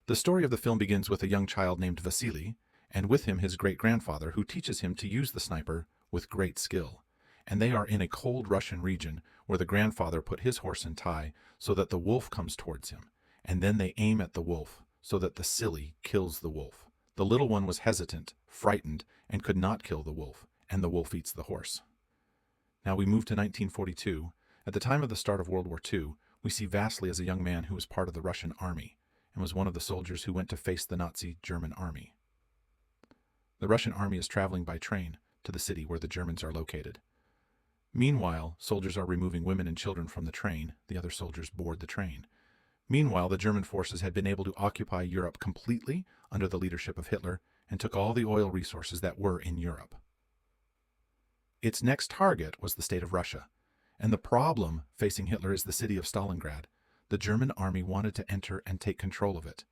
The story of the film begins with a young child named Vasily, and with him his great-grandfather who teaches him to use the sniper with great skill. And they are in a cold Russian region where the grandfather put his horse in tie so that the wolf comes towards him, and then they aim at the wolf so that the silly kills the wolf. The little one was hesitant, frightened, and could not kill the wolf, and the wolf eats the horse. Now we move to 1942. At the time of the start of World War II, we see Vasily as a young man who was part of the Russian army and was one of the soldiers who went to face the Nazi German army. The Russian army is traveling by train to the city where the Germans are located. Meanwhile, soldiers are removing women and children from the train. The other soldiers board the train. Meanwhile, the German forces had been able to occupy Europe completely under the leadership of Hitler and took all the oil resources that were in Europe. Its next target was the state of Russia, and the problem facing Hitler is the city of Stalingrad. The German army wanted to enter and take control of it.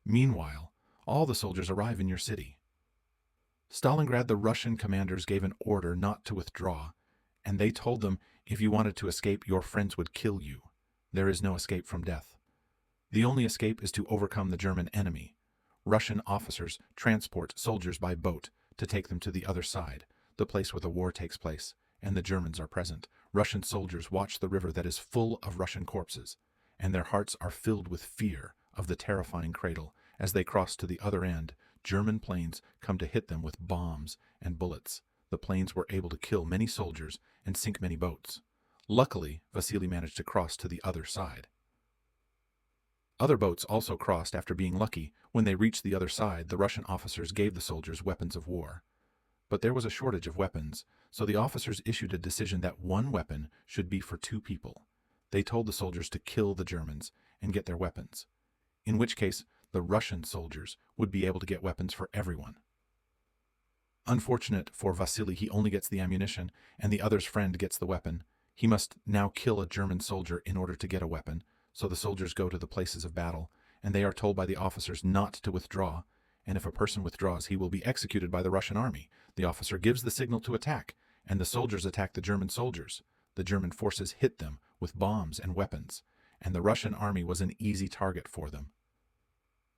Meanwhile, all the soldiers arrive in your city. Stalingrad, the Russian commanders gave an order not to withdraw, and they told them, if you wanted to escape, your friends would kill you. There is no escape from death. The only escape is to overcome the German enemy. Russian officers transport soldiers by boat to take them to the other side, the place where the war takes place, and the Germans are present. Russian soldiers watch the river that is full of Russian corpses, and their hearts are filled with fear of the terrifying cradle. As they cross to the other end, German planes come to hit them with bombs and bullets. The planes were able to kill many soldiers and sink many boats. Luckily, Vasily managed to cross to the other side. Other boats also crossed after being lucky. When they reached the other side, the Russian officers gave the soldiers weapons of war. But there was a shortage of weapons, so the officers issued a decision that one weapon should be for two people. They told the soldiers to kill the Germans and get their weapons, in which case the Russian soldiers would be able to get weapons for everyone. Unfortunate for Vasily, he only gets the ammunition, and the other's friend gets the weapon. He must now kill a German soldier in order to get a weapon, so the soldiers go to the places of battle, and they are told by the officers not to withdraw, and if a person withdraws, he will be executed by the Russian army. The officer gives the signal to attack, and the soldiers attack the German soldiers. The German forces hit them with bombs and weapons, and the Russian army was an easy target for them.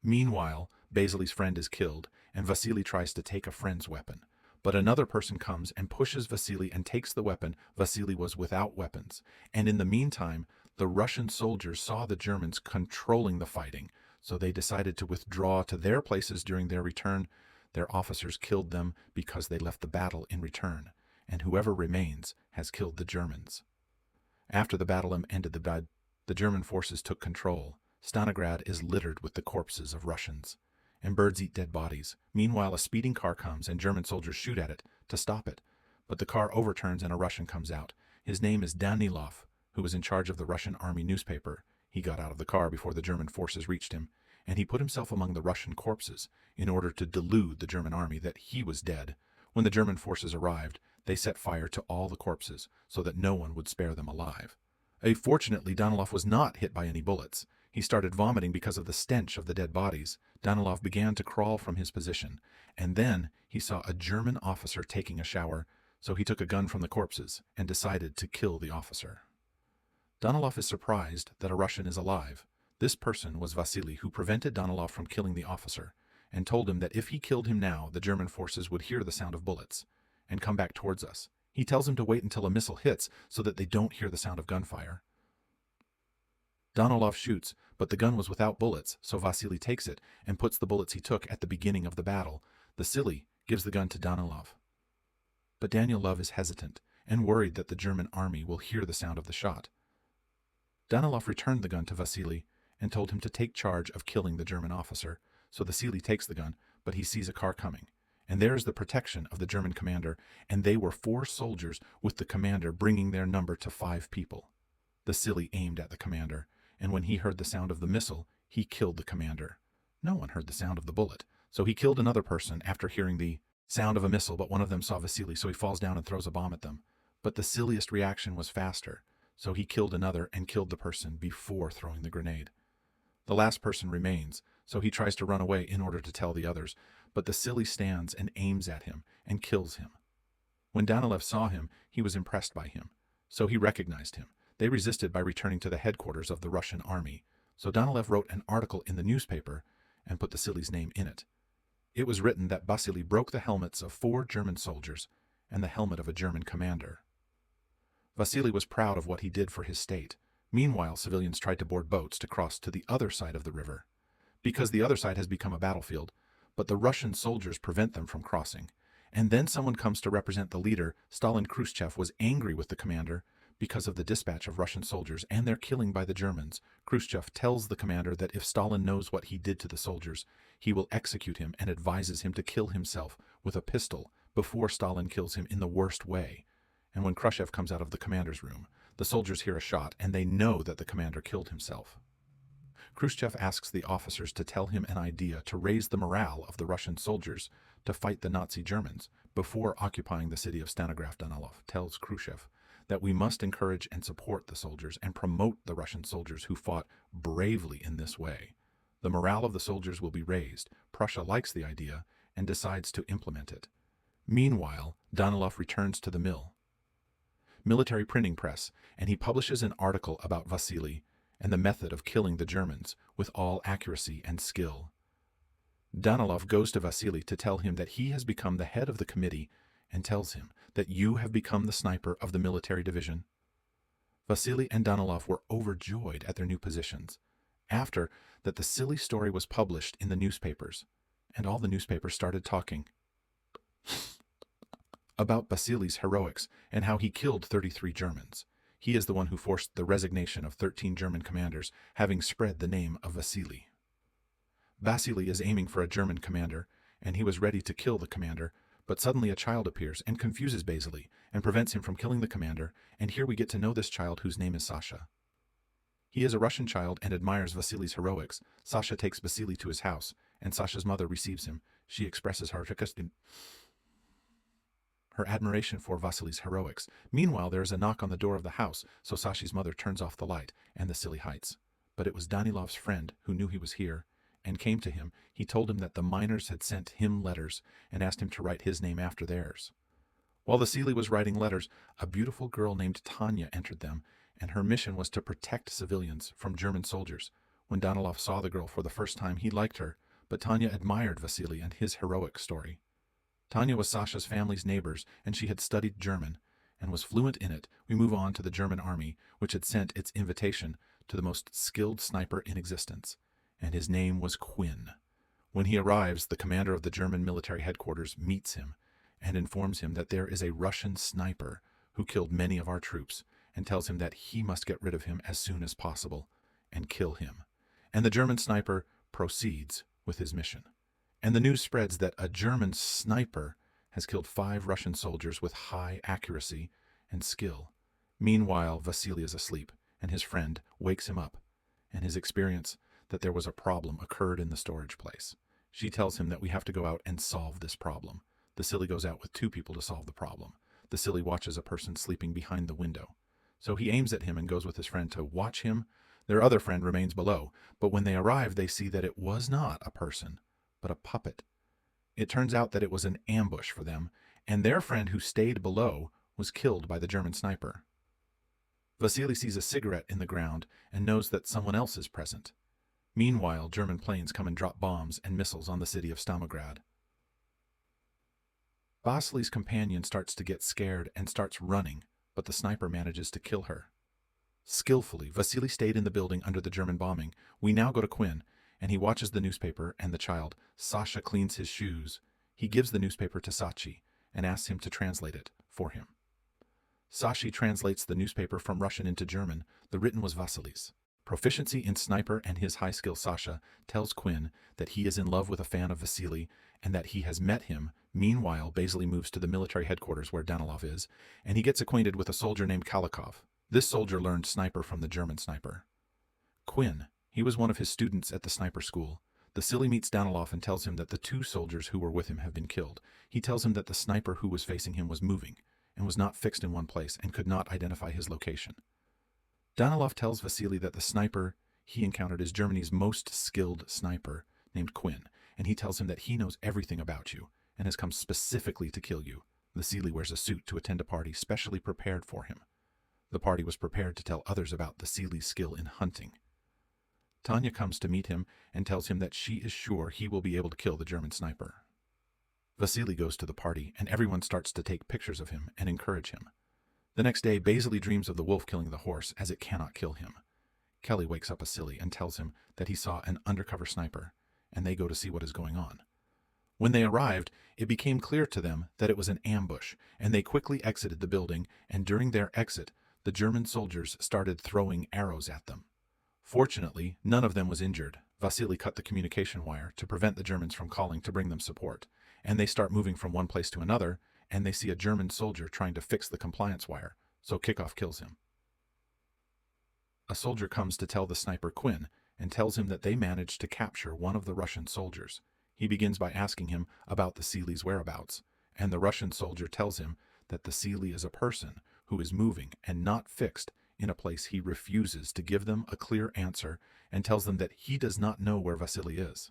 Meanwhile, Basily's friend is killed, and Vasily tries to take a friend's weapon. But another person comes and pushes Vasily and takes the weapon. Vasily was without weapons, and in the meantime, the Russian soldiers saw the Germans controlling the fighting, so they decided to withdraw to their places during their return. Their officers killed them because they left the battle in return, and whoever remains has killed the Germans. After the battle ended, the German forces took control. Stalingrad is littered with the corpses of Russians, and birds eat dead bodies. Meanwhile, a speeding car comes and German soldiers shoot at it to stop it, but the car overturns and a Russian comes out. His name is Danilov, who was in charge of the Russian army newspaper. He got out of the car before the German forces reached him, and he put himself among the Russian corpses in order to delude the German army that he was dead. When the German forces arrived, they set fire to all the corpses so that no one would spare them alive. Fortunately, Danilov was not hit by any bullets. He started vomiting because of the stench of the dead bodies. Danilov began to crawl from his position, and then he saw a German officer taking a shower, so he took a gun from the corpses and decided to kill the officer. Danilov is surprised that a Russian is alive. This person was Vasily, who prevented Danilov from killing the officer, and told him that if he killed him now, the German forces would hear the sound of bullets and come back towards us. He tells him to wait until a missile hits so that they don't hear the sound of gunfire. Danilov shoots, but the gun was without bullets, so Vasily takes it and puts the bullets he took at the beginning of the battle. The silly gives the gun to Danilov. But Danilov is hesitant and worried that the German army will hear the sound of the shot. Danilov returned the gun to Vasily and told him to take charge of killing the German officer, so the silly takes the gun, but he sees a car coming. And there is the protection of the German commander, and they were 4 soldiers with the commander bringing their number to 5 people. The silly aimed at the commander, and when he heard the sound of the missile, he killed the commander. No one heard the sound of the bullet, so he killed another person after hearing the sound of a missile, but one of them saw Vasily, so he falls down and throws a bomb at them. But the silliest reaction was faster, so he killed another and killed the person before throwing the grenade. The last person remains, so he tries to run away in order to tell the others, but the silly stands and aims at him and kills him. When Danilov saw him, he was impressed by him, so he recognized him. They resisted by returning to the headquarters of the Russian army, so Danilov wrote an article in the newspaper and put Vasily's name in it. It was written that Vasily broke the helmets of 4 German soldiers and the helmet of a German commander. Vasily was proud of what he did for his state. Meanwhile, civilians tried to board boats to cross to the other side of the river, because the other side has become a battlefield, but the Russian soldiers prevent them from crossing. And then someone comes to represent the leader. Stalin Khrushchev was angry with the commander because of the dispatch of Russian soldiers and their killing by the Germans. Khrushchev tells the commander that if Stalin knows what he did to the soldiers, he will execute him, and advises him to kill himself with a pistol before Stalin kills him in the worst way. And when Khrushchev comes out of the commander's room, the soldiers hear a shot and they know that the commander killed himself. Khrushchev asks the officers to tell him an idea to raise the morale of the Russian soldiers to fight the Nazi Germans before occupying the city of Stanograd. Danilov tells Khrushchev that we must encourage and support the soldiers and promote the Russian soldiers who fought bravely in this way. The morale of the soldiers will be raised. Prussia likes the idea and decides to implement it. Meanwhile, Danilov returns to the military printing press, and he publishes an article about Vasily and the method of killing the Germans with all accuracy and skill. Danilov goes to Vasily to tell him that he has become the head of the committee and tells him that you have become the sniper of the military division. Vasily and Danilov were overjoyed at their new positions. After that, the silly story was published in the newspapers, and all the newspapers started talking about Vasily's heroics and how he killed 33 Germans. He is the one who forced the resignation of 13 German commanders, having spread the name of Vasily. Vasily is aiming for a German commander, and he was ready to kill the commander, but suddenly a child appears and confuses Vasily and prevents him from killing the commander, and here we get to know this child, whose name is Sasha. He is a Russian child and admires Vasily's heroics. Sasha takes Vasily to his house, and Sasha's mother receives him. She expresses her admiration for Vasily's heroics. Meanwhile, there is a knock on the door of the house, so Sasha's mother turns off the light, and the silly hides. But it was Danilov's friend who knew he was here and came to him. He told him that the miners had sent him letters and asked him to write his name after theirs. While Vasily was writing letters, a beautiful girl named Tanya entered them, and her mission was to protect civilians from German soldiers. When Danilov saw the girl for the first time, he liked her, but Tanya admired Vasily and his heroic story. Tanya was Sasha's family's neighbors, and she had studied German and was fluent in it. We move on to the German army, which had sent its invitation to the most skilled sniper in existence, and his name was Quinn. When he arrives, the commander of the German military headquarters meets him and informs him that there is a Russian sniper who killed many of our troops, and tells him that he must get rid of him as soon as possible and kill him. And the German sniper proceeds with his mission. And the news spreads that a German sniper has killed 5 Russian soldiers with high accuracy and skill. Meanwhile, Vasily is asleep, and his friend wakes him up, and his experience that there was a problem occurred in the storage place. She tells him that we have to go out and solve this problem. The silly goes out with 2 people to solve the problem. The silly watches a person sleeping behind the window. So he aims at him and goes with his friend to watch him. Their other friend remains below, but when they arrive, they see that it was not a person, but a puppet. It turns out that it was an ambush for them, and their friend who stayed below was killed by the German sniper. Vasily sees a cigarette in the ground and knows that someone else is present. Meanwhile, German planes come and drop bombs and missiles on the city of Stamograd. Vasily's companion starts to get scared and starts running, but the sniper manages to kill her. Skillfully, Vasily stayed in the building under the German bombing. We now go to Quinn, and he watches the newspaper and the child. Sasha cleans his shoes. He gives the newspaper to Sachi and asks him to translate it for him. Sachi translates the newspaper from Russian into German. The written was Vasily's. Proficiency in sniper and his high skill. Sasha tells Quinn that he is in love with a fan of Vasily and that he has met him. Meanwhile, Vasily moves to the military headquarters where Danilov is, and he gets acquainted with a soldier named Kalikov. This soldier learned sniper from the German sniper. Quinn, he was one of his students at the sniper school. The silly meets Danilov and tells him that the 2 soldiers who were with him have been killed. He tells him that the sniper who was facing him was moving and was not fixed in one place and could not identify his location. Danilov tells Vasily that the sniper he encountered is Germany's most skilled sniper named Quinn, and he tells him that he knows everything about you and has come specifically to kill you. Vasily wears a suit to attend a party specially prepared for him. The party was prepared to tell others about Vasily's skill in hunting. Tanya comes to meet him and tells him that she is sure he will be able to kill the German sniper. Vasily goes to the party, and everyone starts to take pictures of him and encourage him. The next day, Basily dreams of the wolf killing the horse, as it cannot kill him. Kelly wakes up Vasily and tells him that he saw an undercover sniper, and they go to see what is going on. When they arrived, it became clear to them that it was an ambush, and they quickly exited the building, and during their exit, the German soldiers started throwing arrows at them. Fortunately, none of them was injured. Vasily cut the communication wire to prevent the Germans from calling to bring them support, and they start moving from one place to another, and they see a German soldier trying to fix the compliance wire, so Kickoff kills him. A soldier comes to tell the sniper Quinn and tells him that they managed to capture one of the Russian soldiers. He begins by asking him about the Seely's whereabouts, and the Russian soldier tells him that the Seely is a person who is moving and not fixed in a place. He refuses to give them a clear answer and tells them that he does not know where Vasily is.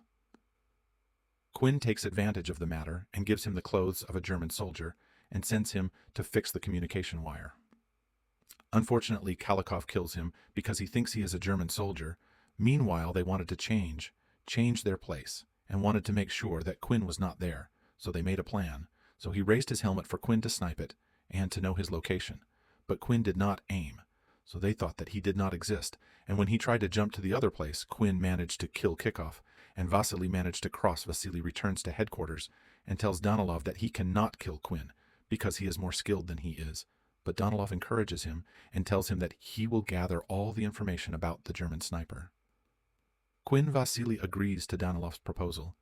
Quinn takes advantage of the matter and gives him the clothes of a German soldier and sends him to fix the communication wire. Unfortunately, Kalikov kills him because he thinks he is a German soldier. Meanwhile, they wanted to change their place, and wanted to make sure that Quinn was not there, so they made a plan. So he raised his helmet for Quinn to snipe it and to know his location. But Quinn did not aim, so they thought that he did not exist, and when he tried to jump to the other place, Quinn managed to kill Kickoff, and Vasily managed to cross. Vasily returns to headquarters and tells Danilov that he cannot kill Quinn because he is more skilled than he is. But Danilov encourages him and tells him that he will gather all the information about the German sniper. Quinn Vasily agrees to Danilov's proposal.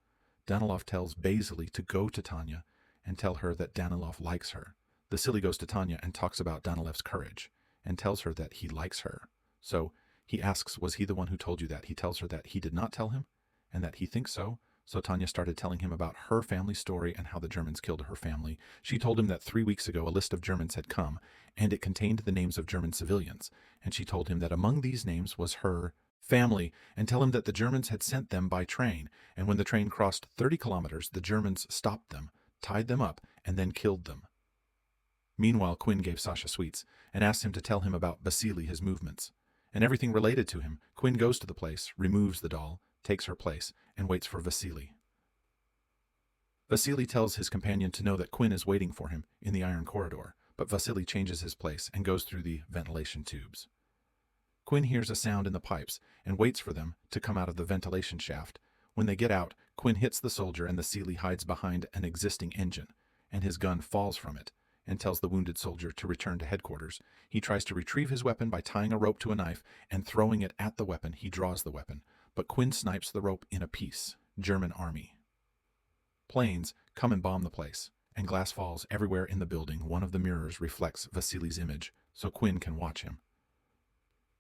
Danilov tells Basily to go to Tanya and tell her that Danilov likes her. Vasily goes to Tanya and talks about Danilov's courage and tells her that he likes her. So he asks, was he the one who told you that? He tells her that he did not tell him and that he thinks so. So Tanya started telling him about her family story and how the Germans killed her family. She told him that 3 weeks ago a list of Germans had come, and it contained the names of German civilians. And she told him that among these names was her family, and tell him that the Germans had sent them by train, and when the train crossed 30 kilometers, the Germans stopped them, tied them up, and then killed them. Meanwhile, Quinn gave Sasha sweets and asked him to tell him about Basily, his movements, and everything related to him. Quinn goes to the place, removes the doll, takes her place, and waits for Vasily. Vasily tells his companion to know that Quinn is waiting for him in the iron corridor, but Vasily changes his place and goes through the ventilation tubes. Quinn hears a sound in the pipes and waits for them to come out of the ventilation shaft. When they get out, Quinn hits the soldier and the Seely hides behind an existing engine, and his gun falls from it, and tells the wounded soldier to return to headquarters. He tries to retrieve his weapon by tying a rope to a knife and throwing it at the weapon. He draws the weapon, but Quinn snipes the rope in a piece. German army. Planes come and bomb the place, and glass falls everywhere in the building. One of the mirrors reflects Vasily's image, so Quinn can watch him.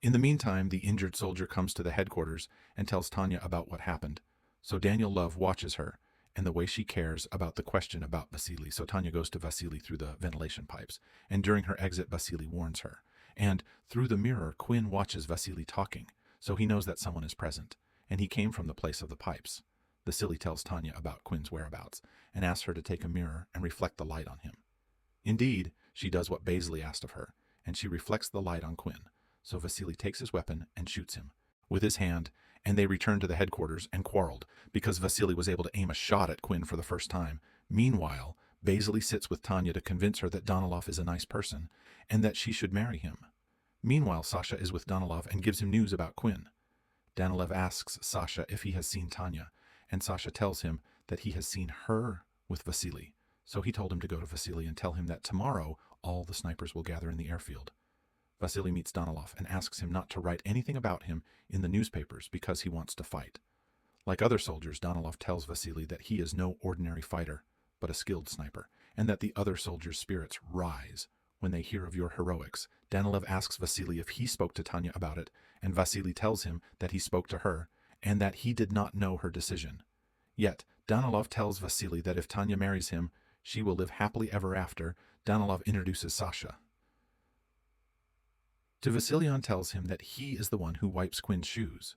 In the meantime, the injured soldier comes to the headquarters and tells Tanya about what happened. So Daniel Love watches her and the way she cares about the question about Vasily. So Tanya goes to Vasily through the ventilation pipes, and during her exit, Vasily warns her. And through the mirror, Quinn watches Vasily talking, so he knows that someone is present, and he came from the place of the pipes. Vasily tells Tanya about Quinn's whereabouts and asks her to take a mirror and reflect the light on him. Indeed, she does what Basily asked of her, and she reflects the light on Quinn. So Vasily takes his weapon and shoots him with his hand, and they return to the headquarters and quarreled because Vasily was able to aim a shot at Quinn for the first time. Meanwhile, Basily sits with Tanya to convince her that Danilov is a nice person and that she should marry him. Meanwhile, Sasha is with Danilov and gives him news about Quinn. Danilov asks Sasha if he has seen Tanya, and Sasha tells him that he has seen her with Vasily. So he told him to go to Vasily and tell him that tomorrow all the snipers will gather in the airfield. Vasily meets Danilov and asks him not to write anything about him in the newspapers because he wants to fight. Like other soldiers, Danilov tells Vasily that he is no ordinary fighter, but a skilled sniper, and that the other soldiers' spirits rise when they hear of your heroics. Danilov asks Vasily if he spoke to Tanya about it, and Vasily tells him that he spoke to her, and that he did not know her decision. Yet, Danilov tells Vasily that if Tanya marries him, she will live happily ever after. Danilov introduces Sasha to Vasilion, tells him that he is the one who wipes Quinn's shoes.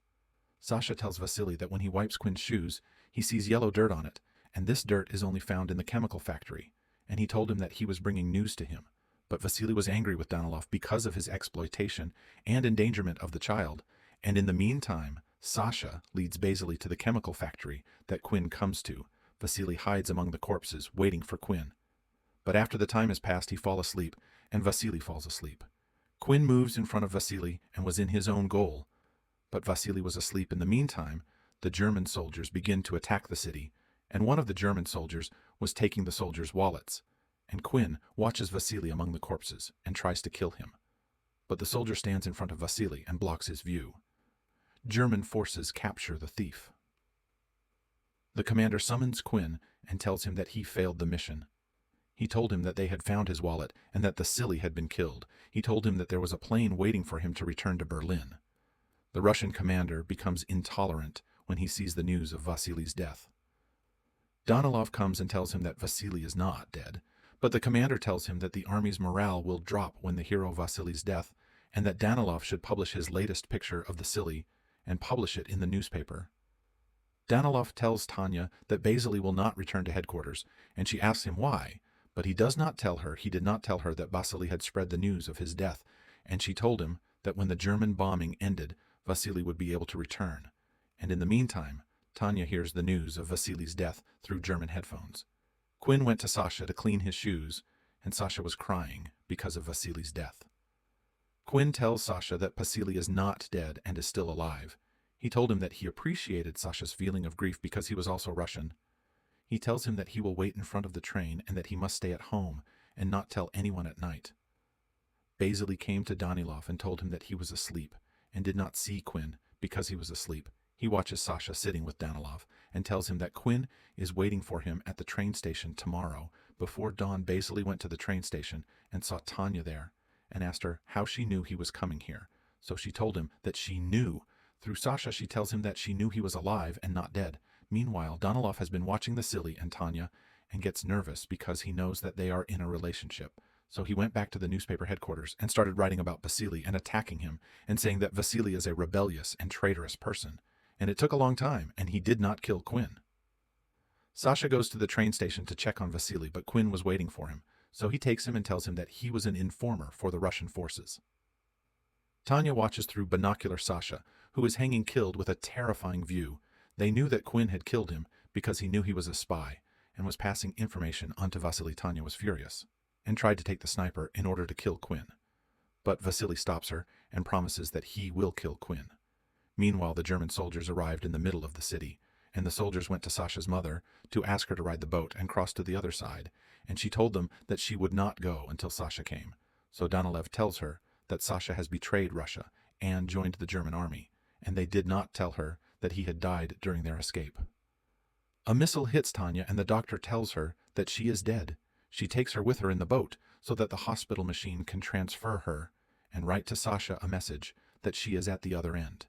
Sasha tells Vasily that when he wipes Quinn's shoes, he sees yellow dirt on it, and this dirt is only found in the chemical factory, and he told him that he was bringing news to him. But Vasily was angry with Danilov because of his exploitation and endangerment of the child, and in the meantime, Sasha leads Basily to the chemical factory that Quinn comes to. Vasily hides among the corpses, waiting for Quinn. But after the time has passed, he falls asleep, and Vasily falls asleep. Quinn moves in front of Vasily and was in his own goal. But Vasily was asleep. In the meantime, the German soldiers begin to attack the city, and one of the German soldiers was taking the soldiers' wallets. And Quinn watches Vasily among the corpses and tries to kill him. But the soldier stands in front of Vasily and blocks his view. German forces capture the thief. The commander summons Quinn and tells him that he failed the mission. He told him that they had found his wallet and that the silly had been killed. He told him that there was a plane waiting for him to return to Berlin. The Russian commander becomes intolerant when he sees the news of Vasily's death. Danilov comes and tells him that Vasily is not dead, but the commander tells him that the army's morale will drop when the hero Vasily's death, and that Danilov should publish his latest picture of the silly and publish it in the newspaper. Danilov tells Tanya that Basily will not return to headquarters, and she asks him why, but he did not tell her that Vasily had spread the news of his death, and she told him that when the German bombing ended, Vasily would be able to return. And in the meantime, Tanya hears the news of Vasily's death through German headphones. Quinn went to Sasha to clean his shoes, and Sasha was crying because of Vasily's death. Quinn tells Sasha that Vasily is not dead and is still alive. He told him that he appreciated Sasha's feeling of grief because he was also Russian. He tells him that he will wait in front of the train and that he must stay at home and not tell anyone at night. Basily came to Danilov and told him that he was asleep and did not see Quinn because he was asleep. He watches Sasha sitting with Danilov and tells him that Quinn is waiting for him at the train station tomorrow. Before dawn, Basily went to the train station and saw Tanya there and asked her how she knew he was coming here. So she told him that she knew. Through Sasha, she tells him that she knew he was alive and not dead. Meanwhile, Danilov has been watching the silly and Tanya and gets nervous because he knows that they are in a relationship. So he went back to the newspaper headquarters and started writing about Vasily and attacking him and saying that Vasily is a rebellious and traitorous person. And it took a long time, and he did not kill Quinn. Sasha goes to the train station to check on Vasily, but Quinn was waiting for him, so he takes him and tells him that he was an informer for the Russian forces. Tanya watches through binocular Sasha, who is hanging killed with a terrifying view. They knew that Quinn had killed him because he knew he was a spy and was passing information onto Vasily. Tanya was furious and tried to take the sniper in order to kill Quinn. But Vasily stops her and promises that he will kill Quinn. Meanwhile, the German soldiers arrived in the middle of the city, and the soldiers went to Sasha's mother to ask her to ride the boat and cross to the other side, and she told them that she would not go until Sasha came. So Danilov tells her that Sasha has betrayed Russia and joined the German army, and they did not tell her that he had died during their escape. A missile hits Tanya, and the doctor tells her that she is dead. She takes her with her in the boat so that the hospital machine can transfer her and write to Sasha a message that she is at the other end.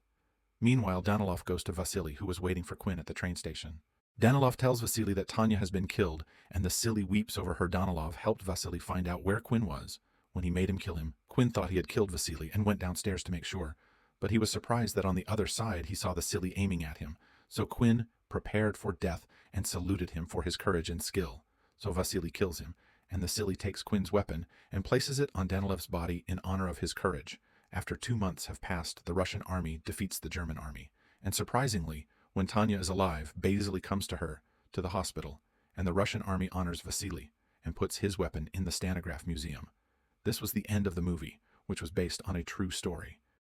Meanwhile, Danilov goes to Vasily, who was waiting for Quinn at the train station. Danilov tells Vasily that Tanya has been killed, and the silly weeps over her. Danilov helped Vasily find out where Quinn was. When he made him kill him, Quinn thought he had killed Vasily and went downstairs to make sure, but he was surprised that on the other side he saw the silly aiming at him. So Quinn prepared for death and saluted him for his courage and skill. So Vasily kills him, and the silly takes Quinn's weapon and places it on Danilov's body in honor of his courage. After 2 months have passed, the Russian army defeats the German army. And surprisingly, when Tanya is alive, Basily comes to her, to the hospital, and the Russian army honors Vasily and puts his weapon in the Stanograph Museum. This was the end of the movie, which was based on a true story.